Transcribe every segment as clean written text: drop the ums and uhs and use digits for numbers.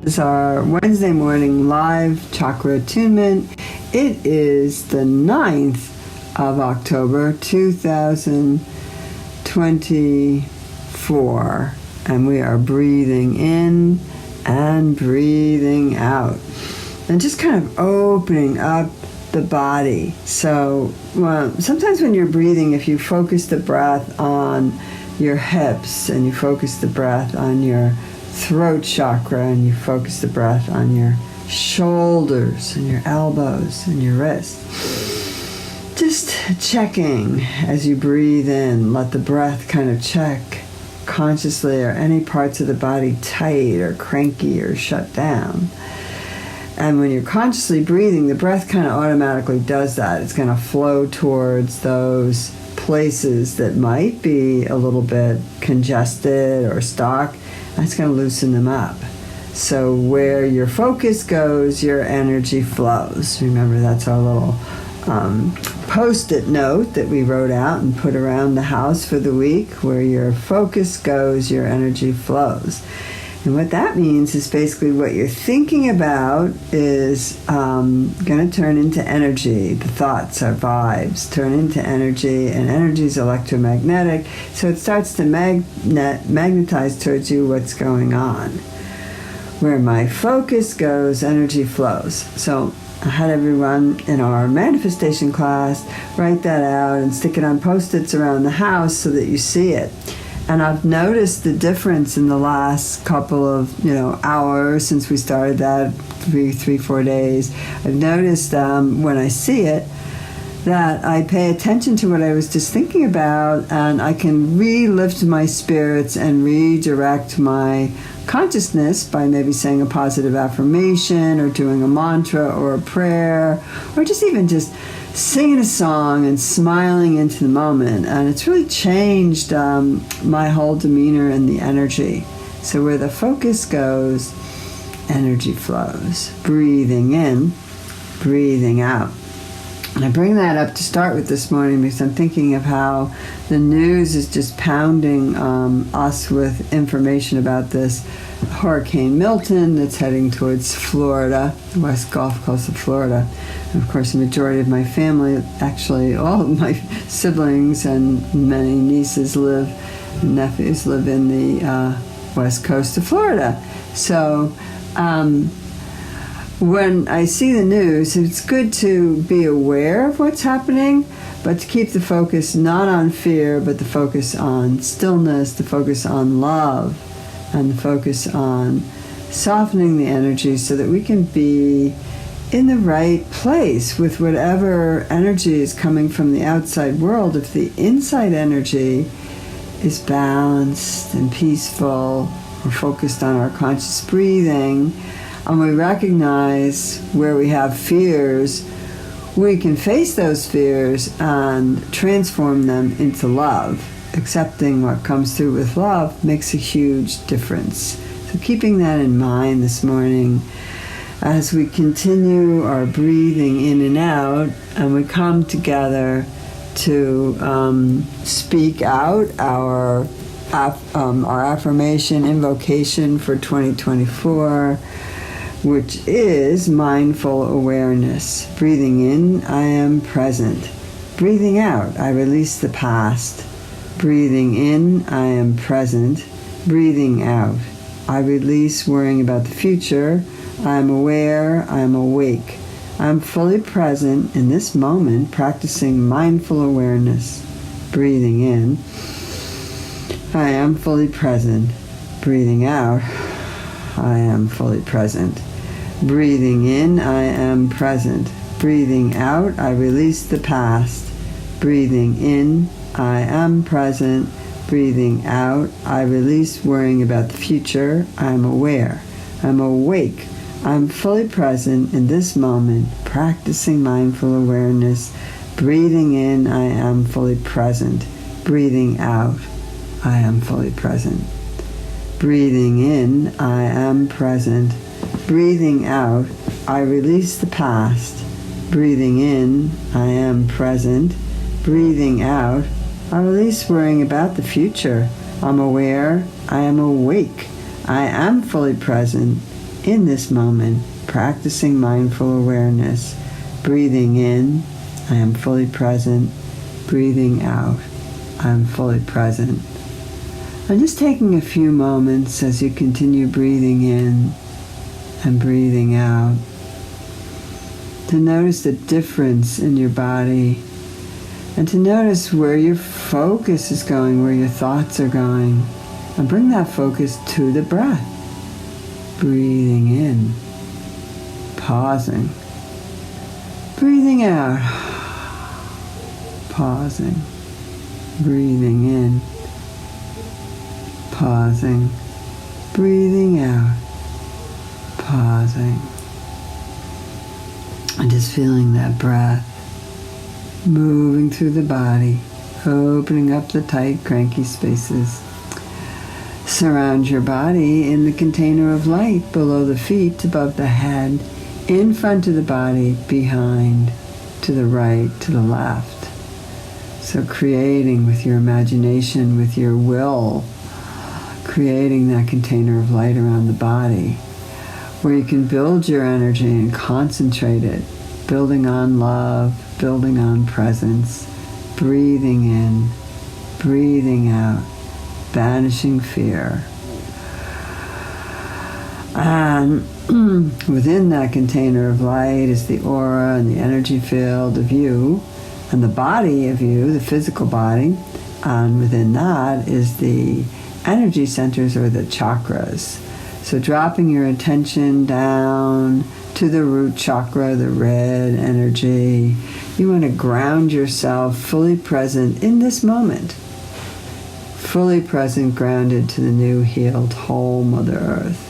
This is our Wednesday morning live Chakra Attunement. It is the 9th of October, 2024, and we are breathing in and breathing out, and just kind of opening up the body. So sometimes when you're breathing, if you focus the breath on your hips and you focus the breath on your throat chakra and you focus the breath on your shoulders and your elbows and your wrists, just checking as you breathe in, let the breath kind of check consciously, are any parts of the body tight or cranky or shut down. And when you're consciously breathing, the breath kind of automatically does that. It's going to flow towards those places that might be a little bit congested or stuck. That's going to loosen them up. So where your focus goes, your energy flows. Remember, that's our little post-it note that we wrote out and put around the house for the week. Where your focus goes, your energy flows. And what that means is basically what you're thinking about is going to turn into energy. The thoughts, our vibes, turn into energy, and energy is electromagnetic, so it starts to magnetize towards you what's going on. Where my focus goes, energy flows. So I had everyone in our manifestation class write that out and stick it on Post-its around the house so that you see it. And I've noticed the difference in the last couple of, hours since we started that, 4 days. I've noticed when I see it that I pay attention to what I was just thinking about, and I can re-lift my spirits and redirect my consciousness by maybe saying a positive affirmation or doing a mantra or a prayer, or just singing a song and smiling into the moment. And it's really changed my whole demeanor and the energy. So where the focus goes, energy flows. Breathing in, breathing out. And I bring that up to start with this morning because I'm thinking of how the news is just pounding us with information about this Hurricane Milton that's heading towards Florida, the West Gulf Coast of Florida. And of course, the majority of my family, actually all of my siblings and many nieces and nephews live in the West Coast of Florida. So when I see the news, it's good to be aware of what's happening, but to keep the focus not on fear, but the focus on stillness, the focus on love, and the focus on softening the energy so that we can be in the right place with whatever energy is coming from the outside world. If the inside energy is balanced and peaceful, we're focused on our conscious breathing, and we recognize where we have fears, we can face those fears and transform them into love. Accepting what comes through with love makes a huge difference. So keeping that in mind this morning as we continue our breathing in and out, and we come together to speak out our affirmation, invocation for 2024, which is mindful awareness. Breathing in, I am present. Breathing out, I release the past. Breathing in, I am present. Breathing out, I release worrying about the future. I am aware, I am awake. I am fully present in this moment, practicing mindful awareness. Breathing in, I am fully present. Breathing out, I am fully present. Breathing in, I am present. Breathing out, I release the past. Breathing in, I am present. Breathing out, I release worrying about the future. I am aware. I'm awake. I'm fully present in this moment, practicing mindful awareness. Breathing in, I am fully present. Breathing out, I am fully present. Breathing in, I am present. Breathing out, I release the past. Breathing in, I am present. Breathing out, I release worrying about the future. I'm aware, I am awake. I am fully present in this moment, practicing mindful awareness. Breathing in, I am fully present. Breathing out, I am fully present. And just taking a few moments as you continue breathing in and breathing out to notice the difference in your body and to notice where your focus is going, where your thoughts are going, and bring that focus to the breath. Breathing in, pausing, breathing out, pausing, breathing in, pausing, breathing out, pausing, and just feeling that breath moving through the body, opening up the tight, cranky spaces. Surround your body in the container of light below the feet, above the head, in front of the body, behind, to the right, to the left. So creating with your imagination, with your will, creating that container of light around the body where you can build your energy and concentrate it, building on love, building on presence, breathing in, breathing out, banishing fear. And within that container of light is the aura and the energy field of you and the body of you, the physical body. And within that is the energy centers or the chakras. So dropping your attention down to the root chakra, the red energy. You want to ground yourself fully present in this moment. Fully present, grounded to the new, healed, whole Mother Earth.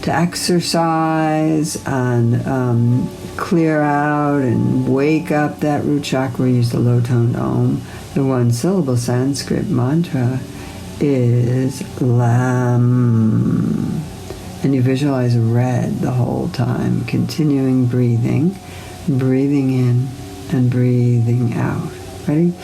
To exercise and clear out and wake up that root chakra, use the low-toned Om. The one-syllable Sanskrit mantra is Lam. And you visualize red the whole time, continuing breathing, breathing in and breathing out. Ready?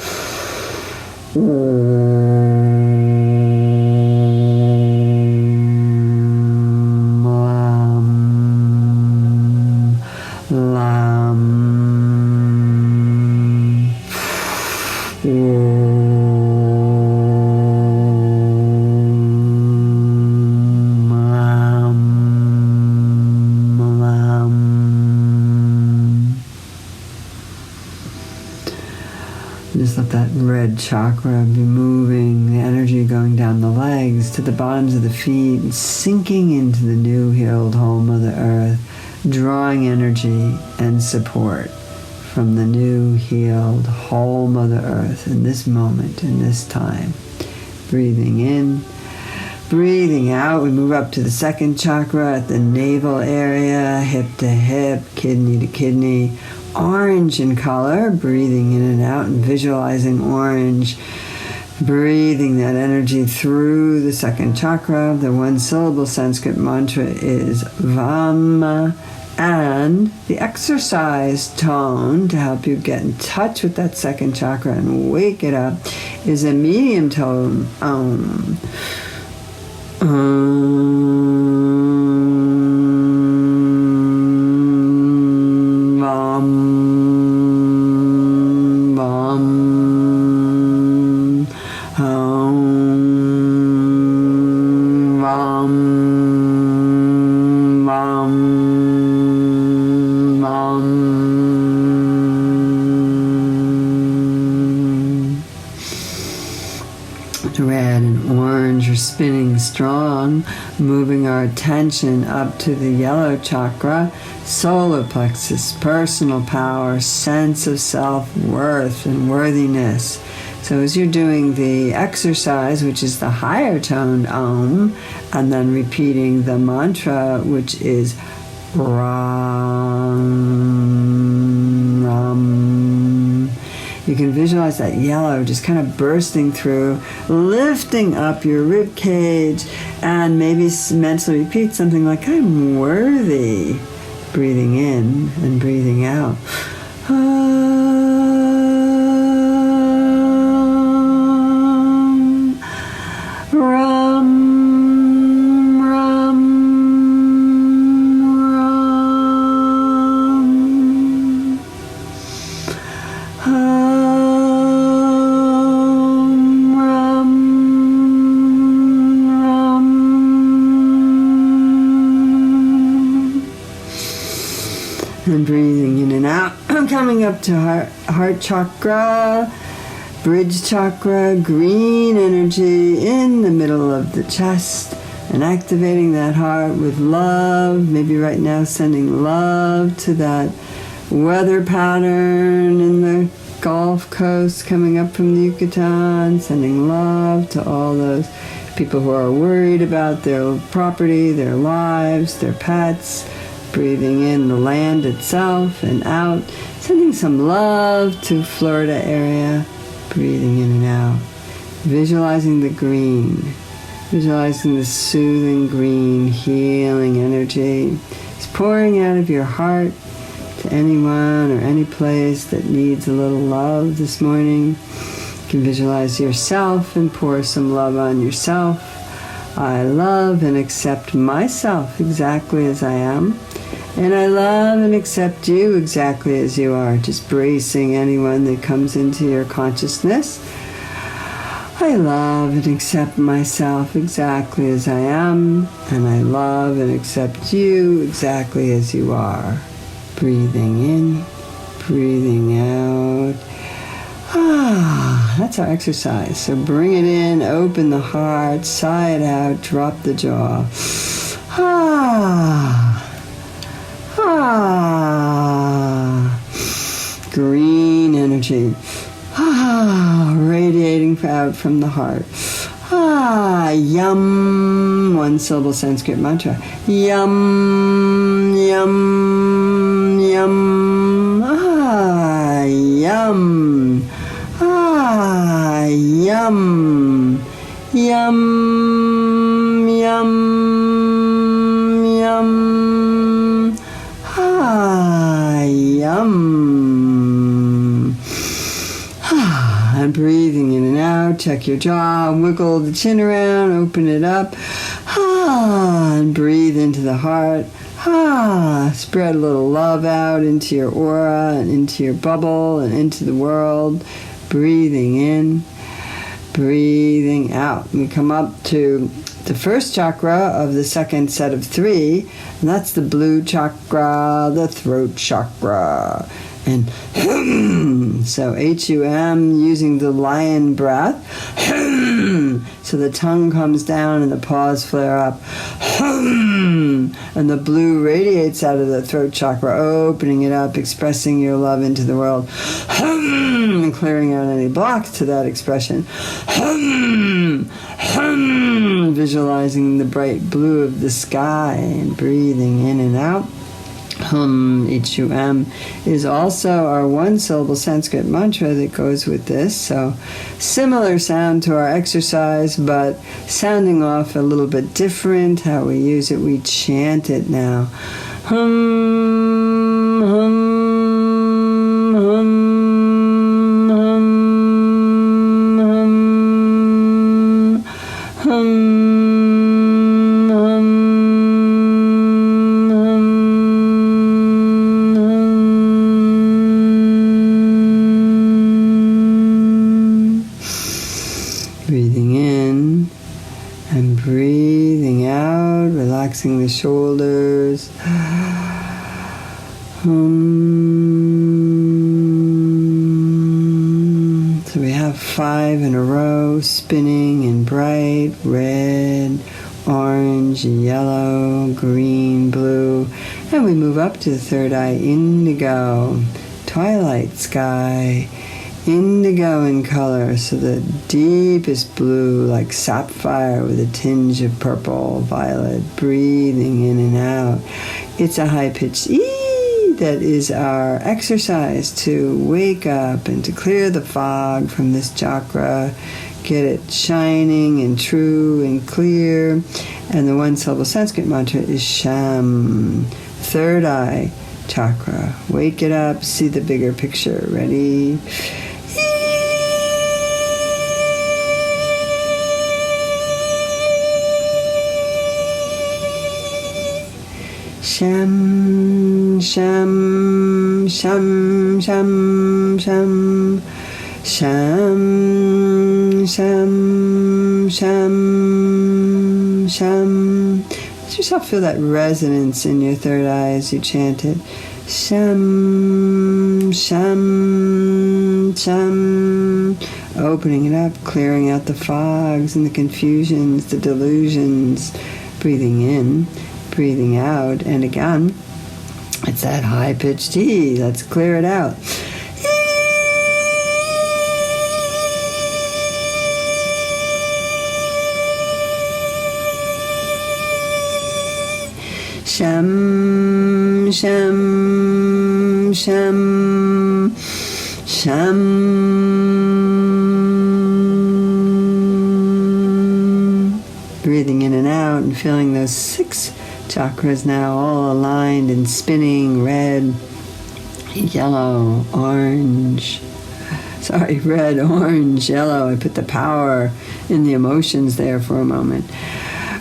Just let that red chakra be moving, the energy going down the legs to the bottoms of the feet, and sinking into the new, healed, whole Mother Earth, drawing energy and support from the new, healed, whole Mother Earth in this moment, in this time. Breathing in, breathing out. We move up to the second chakra at the navel area, hip to hip, kidney to kidney. Orange in color, breathing in and out and visualizing orange, breathing that energy through the second chakra. The one-syllable Sanskrit mantra is Vam, and the exercise tone to help you get in touch with that second chakra and wake it up is a medium tone Om. Red and orange are spinning strong, moving our attention up to the yellow chakra, solar plexus, personal power, sense of self-worth and worthiness. So as you're doing the exercise, which is the higher toned Om, and then repeating the mantra, which is Ram, Ram, you can visualize that yellow just kind of bursting through, lifting up your rib cage, and maybe mentally repeat something like, I'm worthy. Breathing in and breathing out. Ram, Ram, And breathing in and out. I'm coming up to heart chakra, bridge chakra, green energy in the middle of the chest, and activating that heart with love. Maybe right now sending love to that weather pattern in the Gulf Coast coming up from the Yucatan, sending love to all those people who are worried about their property, their lives, their pets, breathing in the land itself and out, sending some love to Florida area, breathing in and out, visualizing the green, visualizing the soothing green, healing energy. It's pouring out of your heart to anyone or any place that needs a little love this morning. You can visualize yourself and pour some love on yourself. I love and accept myself exactly as I am. And I love and accept you exactly as you are. Just bracing anyone that comes into your consciousness. I love and accept myself exactly as I am. And I love and accept you exactly as you are. Breathing in, breathing out. That's our exercise. So bring it in, open the heart, sigh it out, drop the jaw. Green energy. Radiating out from the heart. Yum. One syllable Sanskrit mantra. Yum, yum, yum. Yum. Yum. Yum, yum, yum. Yum. And breathing in and out, check your jaw, wiggle the chin around, open it up, and breathe into the heart. Spread a little love out into your aura and into your bubble and into the world. Breathing in, breathing out. We come up to the first chakra of the second set of three, and that's the blue chakra, the throat chakra. And so H-U-M, using the lion breath. So the tongue comes down and the paws flare up. And the blue radiates out of the throat chakra, opening it up, expressing your love into the world. And clearing out any blocks to that expression. Visualizing the bright blue of the sky and breathing in and out. H-U-M is also our one-syllable Sanskrit mantra that goes with this. So similar sound to our exercise, but sounding off a little bit different. How we use it, we chant it now. Hum, hum, hum, hum, hum, hum. Breathing in and breathing out, relaxing the shoulders. So we have 5 in a row, spinning in bright red, orange, yellow, green, blue. And we move up to the third eye, indigo, twilight sky, indigo in color, so the deepest blue, like sapphire with a tinge of purple, violet, breathing in and out. It's a high-pitched ee that is our exercise to wake up and to clear the fog from this chakra, get it shining and true and clear. And the one-syllable Sanskrit mantra is Sham, third eye chakra. Wake it up, see the bigger picture. Ready? Sham, sham, sham, sham, sham, sham, sham, sham, sham. As yourself feel that resonance in your third eye as you chant it. Sham, sham, sham. Opening it up, clearing out the fogs and the confusions, the delusions. Breathing in, breathing out, and again, it's that high-pitched E. Let's clear it out. Sham, sham, sham, sham. Breathing in and out and feeling those 6 chakras now all aligned and spinning, red, yellow, orange. Sorry, red, orange, yellow. I put the power in the emotions there for a moment.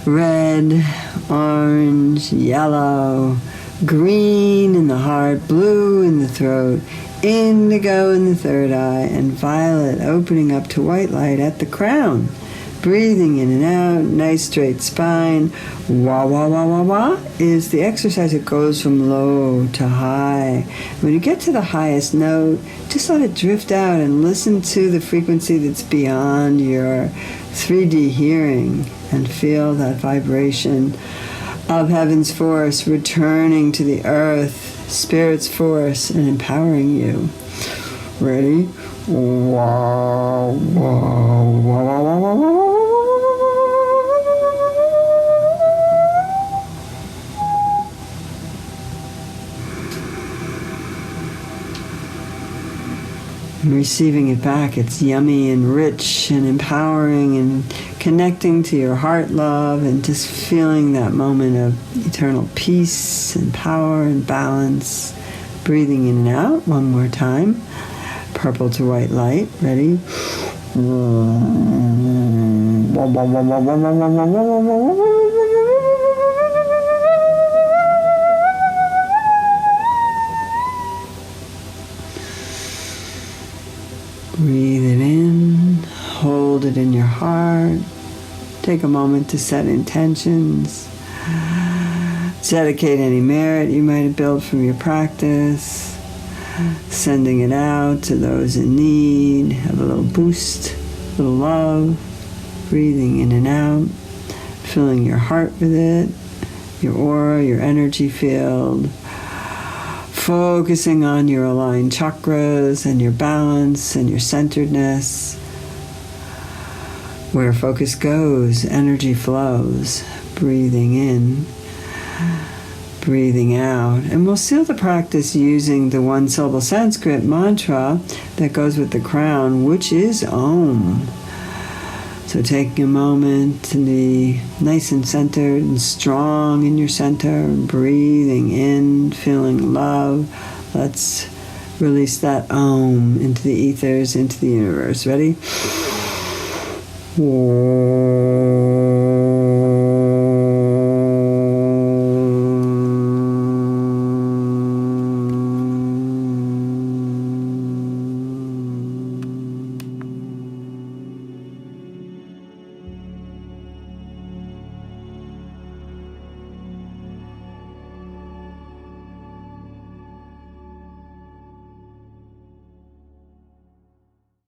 Red, orange, yellow, green in the heart, blue in the throat, indigo in the third eye, and violet opening up to white light at the crown. Breathing in and out, nice straight spine. Wah, wah, wah, wah, wah is the exercise that goes from low to high. When you get to the highest note, just let it drift out and listen to the frequency that's beyond your 3D hearing and feel that vibration of heaven's force returning to the earth, spirit's force, and empowering you. Ready? Wow, wow, wow, wow, wow, wow, wow. And receiving it back, it's yummy and rich and empowering and connecting to your heart love and just feeling that moment of eternal peace and power and balance. Breathing in and out one more time. Purple to white light. Ready? Breathe it in. Hold it in your heart. Take a moment to set intentions. Dedicate any merit you might have built from your practice. Sending it out to those in need. Have a little boost, a little love. Breathing in and out. Filling your heart with it. Your aura, your energy field. Focusing on your aligned chakras and your balance and your centeredness. Where focus goes, energy flows. Breathing in. Breathing out. And we'll seal the practice using the one-syllable Sanskrit mantra that goes with the crown, which is Om. So taking a moment to be nice and centered and strong in your center, breathing in, feeling love. Let's release that Om into the ethers, into the universe. Ready? Om.